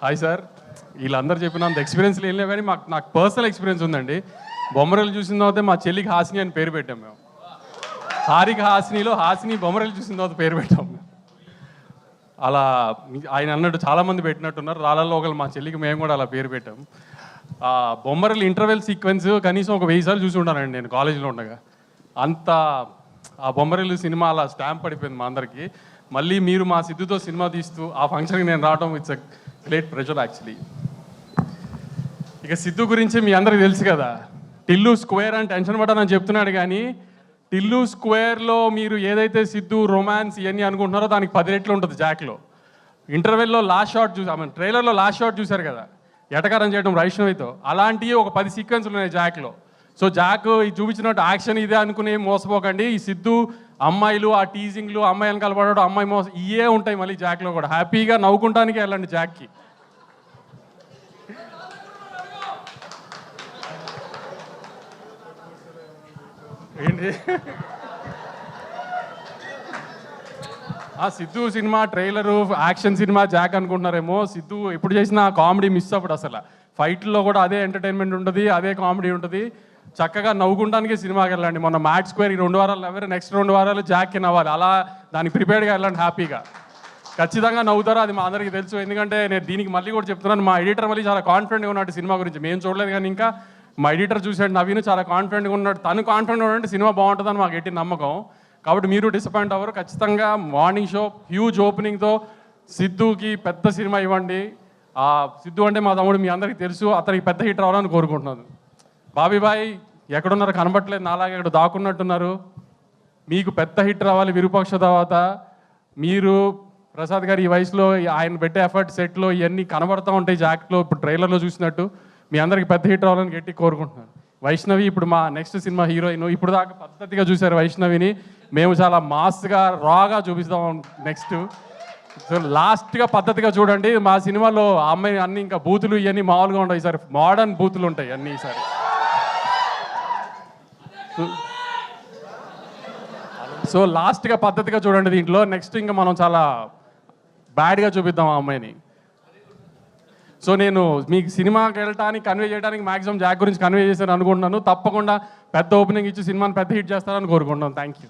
Hi sir, వీళ్ళందరూ చెప్పినంత experience లేని కానీ నాకు పర్సనల్ ఎక్స్పీరియన్స్ ఉందండి. బొమ్మరలు చూసిన తర్వాత మా చెల్లికి హాసిని అని పేరు పెట్టాం మేము. హారిక హాసినిలో హాసిని బొమ్మరలు చూసిన తర్వాత పేరు పెట్టాం మేము. అలా ఆయన అన్నట్టు చాలామంది పెట్టినట్టున్నారు. రాళ్ళల్లో ఒకళ్ళు మా చెల్లికి మేము కూడా అలా పేరు పెట్టాం. బొమ్మరలు ఇంటర్వెల్ సీక్వెన్స్ కనీసం ఒక 1000 సార్లు చూసి ఉంటానండి నేను కాలేజీలో ఉండగా. అంత ఆ బొమ్మరలు సినిమా అలా స్టాంప్ పడిపోయింది మా అందరికీ. మళ్ళీ మీరు మా సిద్ధుతో సినిమా తీస్తూ ఆ ఫంక్షన్కి నేను రావడం it's a great pressure actually. ఇక సిద్ధు గురించి మీ అందరికి తెలుసు కదా, టిల్లు స్క్వేర్ అని టెన్షన్ పడ్డానని చెప్తున్నాడు కానీ టిల్లు స్క్వేర్లో మీరు ఏదైతే సిద్ధు రొమాన్స్ ఇవన్నీ అనుకుంటున్నారో దానికి 10 రెట్లు ఉంటుంది జాక్లో. ఇంటర్వెల్లో లాస్ట్ షాట్ ట్రైలర్లో లాస్ట్ షాట్ చూశారు కదా, ఎటకారం చేయడం వైష్ణవితో, అలాంటివి ఒక 10 సీక్వెన్స్లు ఉన్నాయి జాక్లో. సో జాక్ చూపించినట్టు యాక్షన్ ఇదే అనుకుని మోసపోకండి. ఈ సిద్ధు అమ్మాయిలు ఆ టీజింగ్లు, అమ్మాయిలను కలపడడం, అమ్మాయి ఇవే ఉంటాయి మళ్ళీ జాక్లో కూడా. హ్యాపీగా నవ్వుకుంటానికి వెళ్ళండి జాక్కి. ఏంటి Siddhu cinema trailer action cinema Jack అనుకుంటున్నారేమో. సిద్ధు ఎప్పుడు చేసిన కామెడీ మిస్ అప్పుడు అసలు ఫైట్లో కూడా అదే ఎంటర్టైన్మెంట్ ఉంటుంది, అదే కామెడీ ఉంటుంది. చక్కగా నవ్వుకుంటానికి సినిమాకి వెళ్ళండి. మొన్న మ్యాట్ స్క్వేర్ ఈ 2 వారాలు నవ్వారు, నెక్స్ట్ 2 వారాలు జాక్కి నవ్వాలి. అలా దానికి ప్రిపేర్డ్గా వెళ్ళండి హ్యాపీగా. ఖచ్చితంగా నవ్వుతారు, అది మా అందరికీ తెలుసు. ఎందుకంటే నేను దీనికి మళ్ళీ కూడా చెప్తున్నాను, మా ఎడిటర్ మళ్ళీ చాలా కాన్ఫిడెంట్గా ఉన్నాడు సినిమా గురించి. మేము చూడలేదు కానీ ఇంకా మా ఎడిటర్ చూసాడు, నవీన్ చాలా కాన్ఫిడెంట్గా ఉన్నాడు. తను కాన్ఫిడెంట్గా ఉన్నాడంటే సినిమా బాగుంటుందని మాకు ఎట్టి నమ్మకం. కాబట్టి మీరు డిసప్పాయింట్ అవ్వరు. ఖచ్చితంగా మార్నింగ్ షో హ్యూజ్ ఓపెనింగ్తో సిద్ధుకి పెద్ద సినిమా ఇవ్వండి. సిద్ధు అంటే మా తమ్ముడు, మీ అందరికీ తెలుసు, అతనికి పెద్ద హిట్ రావాలని కోరుకుంటున్నాను. బాబీబాయ్ ఎక్కడున్నారు, కనబట్టలేదు, నాలాగే ఇక్కడ దాక్కున్నట్టున్నారు. మీకు పెద్ద హిట్ రావాలి విరూపాక్ష తర్వాత. మీరు ప్రసాద్ గారు ఈ వయసులో ఆయన పెట్టే ఎఫర్ట్ సెట్లో ఇవన్నీ కనబడుతూ ఉంటాయి జాక్లో, ఇప్పుడు ట్రైలర్లో చూసినట్టు. మీ అందరికి పెద్ద హిట్ రావాలని గట్టి కోరుకుంటున్నాను. వైష్ణవి ఇప్పుడు మా నెక్స్ట్ సినిమా హీరోయిన్. ఇప్పుడు దాకా పద్ధతిగా చూశారు వైష్ణవిని, మేము చాలా మాస్గా రాగా చూపిస్తాం నెక్స్ట్. సో లాస్ట్గా పద్ధతిగా చూడండి. మా సినిమాలో ఆ అమ్మాయి అన్ని ఇంకా బూతులు ఇవన్నీ మామూలుగా ఉంటాయి, ఈసారి మోడర్న్ బూతులు ఉంటాయి అన్నీ ఈసారి. సో లాస్ట్గా పద్ధతిగా చూడండి దీంట్లో. నెక్స్ట్ ఇంకా మనం చాలా బ్యాడ్గా చూపిద్దాం ఆ అమ్మాయిని. సో నేను మీకు సినిమాకి వెళ్ళటానికి కన్వే చేయడానికి మ్యాక్సిమం జాక్ గురించి కన్వే చేశాను అనుకుంటున్నాను. తప్పకుండా పెద్ద ఓపెనింగ్ ఇచ్చి సినిమాని పెద్ద హిట్ చేస్తారని కోరుకుంటున్నాను. Thank you.